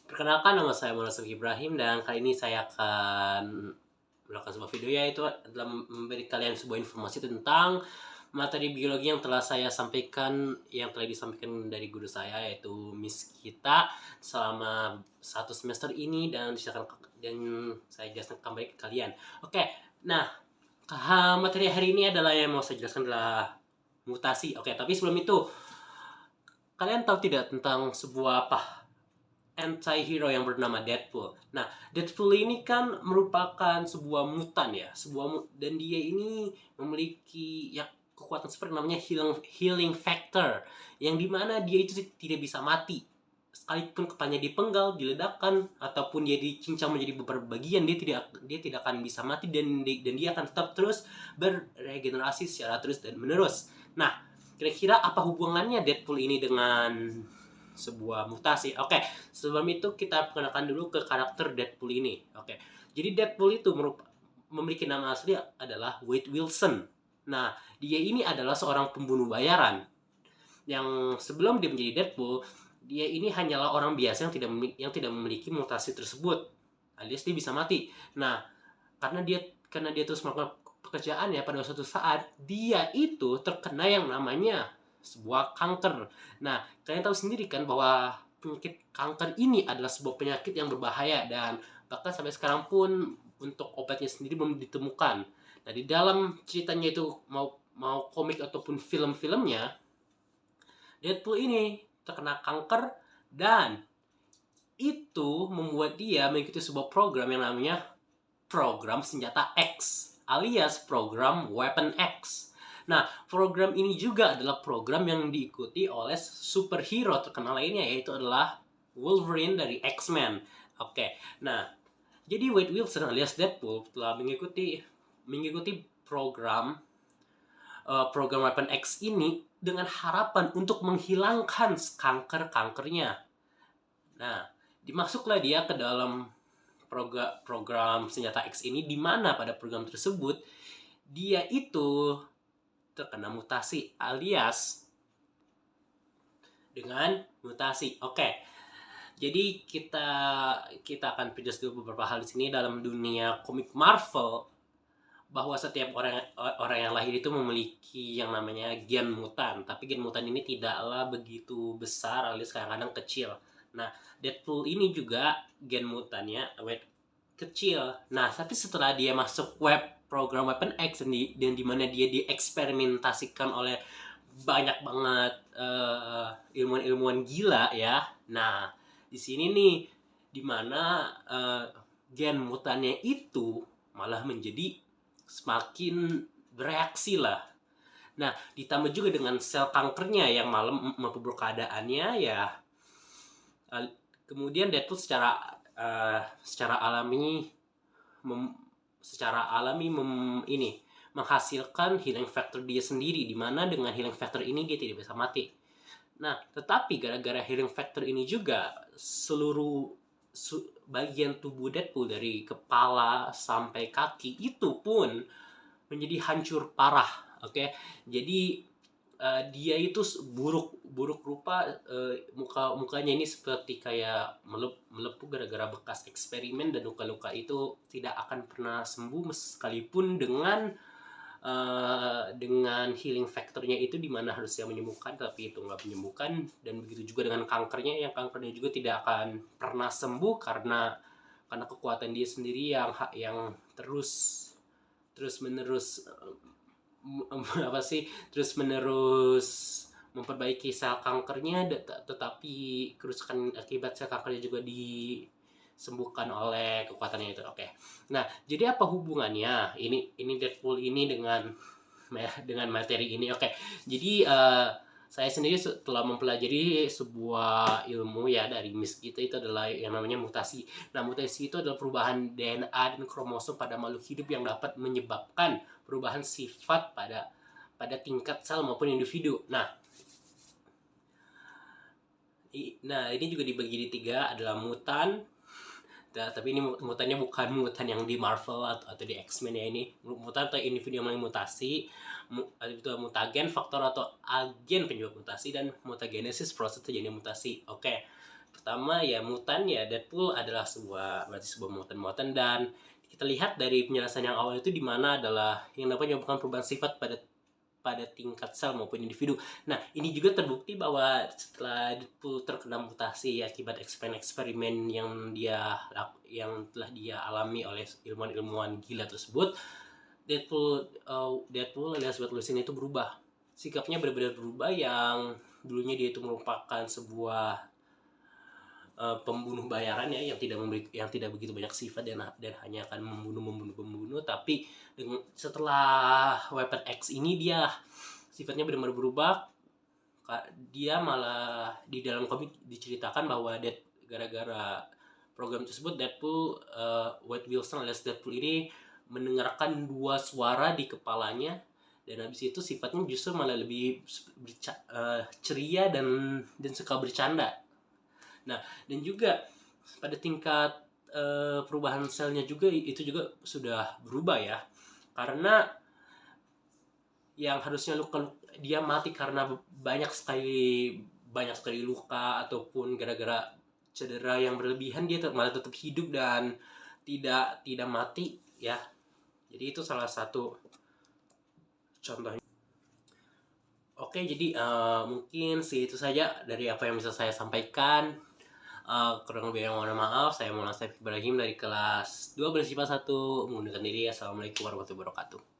Perkenalkan, nama saya Muhammad Ibrahim dan kali ini saya akan melakukan sebuah video, yaitu adalah memberi kalian sebuah informasi tentang materi biologi yang telah saya sampaikan, yang telah disampaikan dari guru saya, yaitu Miss kita, selama 1 semester ini, dan saya jelaskan kembali ke kalian. Oke, nah materi hari ini adalah yang mau saya jelaskan adalah mutasi. Oke, tapi sebelum itu, kalian tahu tidak tentang sebuah anti-hero yang bernama Deadpool. Nah, Deadpool ini kan merupakan sebuah mutan ya, dan dia ini memiliki kekuatan seperti namanya healing factor, yang dimana dia itu tidak bisa mati. Sekalipun kepalanya dipenggal, diledakkan, ataupun dia dicincang menjadi beberapa bagian, dia tidak akan bisa mati, dan dia akan tetap terus beregenerasi secara terus dan menerus. Nah, kira-kira apa hubungannya Deadpool ini dengan sebuah mutasi? Oke, sebelum itu kita perkenalkan dulu ke karakter Deadpool ini. Oke, jadi Deadpool itu memiliki nama asli adalah Wade Wilson. Nah, dia ini adalah seorang pembunuh bayaran yang sebelum dia menjadi Deadpool, dia ini hanyalah orang biasa yang tidak memiliki mutasi tersebut, alias dia bisa mati. Nah, karena dia terus melakukan pekerjaannya, pada suatu saat dia itu terkena yang namanya sebuah kanker. Nah, kalian tahu sendiri kan bahwa penyakit kanker ini adalah sebuah penyakit yang berbahaya, dan bahkan sampai sekarang pun untuk obatnya sendiri belum ditemukan. Nah, di dalam ceritanya itu, mau komik ataupun film-filmnya, Deadpool ini terkena kanker, dan itu membuat dia mengikuti sebuah program yang namanya program senjata X, alias program Weapon X. Nah, program ini juga adalah program yang diikuti oleh superhero terkenal lainnya, yaitu adalah Wolverine dari X-Men. Oke, nah, jadi Wade Wilson alias Deadpool telah mengikuti program Weapon X ini dengan harapan untuk menghilangkan kankernya. Nah, dimasuklah dia ke dalam program senjata X ini, di mana pada program tersebut dia itu terkena mutasi, alias dengan mutasi. Oke, jadi kita akan pindah dulu beberapa hal di sini dalam dunia komik Marvel, bahwa setiap orang yang lahir itu memiliki yang namanya gen mutan, tapi gen mutan ini tidaklah begitu besar, alias kadang-kadang kecil. Nah, Deadpool ini juga gen mutannya kecil. Nah, tapi setelah dia masuk program Weapon X, dan di mana dia dieksperimentasikan oleh banyak banget ilmuwan-ilmuwan gila ya. Nah, di sini nih dimana gen mutannya itu malah menjadi semakin bereaksi lah. Nah, ditambah juga dengan sel kankernya yang malah memperburuk keadaannya ya. Kemudian Deadpool secara alami menghasilkan healing factor dia sendiri, di mana dengan healing factor ini dia tidak bisa mati. Nah, tetapi gara-gara healing factor ini juga, seluruh bagian tubuh Deadpool dari kepala sampai kaki itu pun menjadi hancur parah. Oke, jadi dia itu buruk rupa, mukanya ini seperti kayak melepuh gara-gara bekas eksperimen, dan luka-luka itu tidak akan pernah sembuh sekalipun dengan healing factornya itu, dimana harusnya menyembuhkan tapi itu nggak menyembuhkan. Dan begitu juga dengan kankernya, yang kankernya juga tidak akan pernah sembuh karena kekuatan dia sendiri yang terus menerus memperbaiki sel kankernya, tetapi kerusakan akibat sel kankernya juga disembuhkan oleh kekuatannya itu. Oke. Nah, jadi apa hubungannya ini Deadpool ini dengan materi ini? Oke. Jadi saya sendiri telah mempelajari sebuah ilmu ya dari Miss kita, itu adalah yang namanya mutasi. Nah, mutasi itu adalah perubahan DNA dan kromosom pada makhluk hidup yang dapat menyebabkan perubahan sifat pada tingkat sel maupun individu. Nah, ini juga dibagi di 3, adalah mutan. Tapi ini mutannya bukan mutan yang di Marvel atau di X-Men ya. Ini mutan atau individu yang mutasi, itu mutagen, faktor atau agen penyebab mutasi, dan mutagenesis, proses terjadinya mutasi. Oke. Pertama ya mutan, ya Deadpool adalah berarti sebuah mutan-mutan, dan kita lihat dari penjelasan yang awal itu di mana adalah yang dapat menyebabkan perubahan sifat pada tingkat sel maupun individu. Nah, ini juga terbukti bahwa setelah Deadpool terkena mutasi akibat eksperimen yang telah dia alami oleh ilmuwan-ilmuwan gila tersebut, Deadpool alias Wade Wilson itu berubah. Sikapnya benar-benar berubah, yang dulunya dia itu merupakan sebuah pembunuh bayaran ya, yang tidak begitu banyak sifat dan hanya akan membunuh, tapi setelah Weapon X ini dia sifatnya benar-benar berubah. Dia malah di dalam komik diceritakan bahwa gara-gara program tersebut Wade Wilson alias Deadpool ini mendengarkan 2 suara di kepalanya, dan habis itu sifatnya justru malah lebih ceria dan suka bercanda. Nah, dan juga pada tingkat perubahan selnya juga itu juga sudah berubah ya, karena yang harusnya dia mati karena banyak sekali luka ataupun gara-gara cedera yang berlebihan, dia malah tetap hidup dan tidak mati ya. Jadi itu salah satu contohnya. Oke, jadi mungkin segitu saja dari apa yang bisa saya sampaikan. Kurang lebih mohon maaf. Saya Maulana Saif Ibrahim dari kelas 12 IPA 1 mengundurkan diri. Assalamualaikum warahmatullahi wabarakatuh.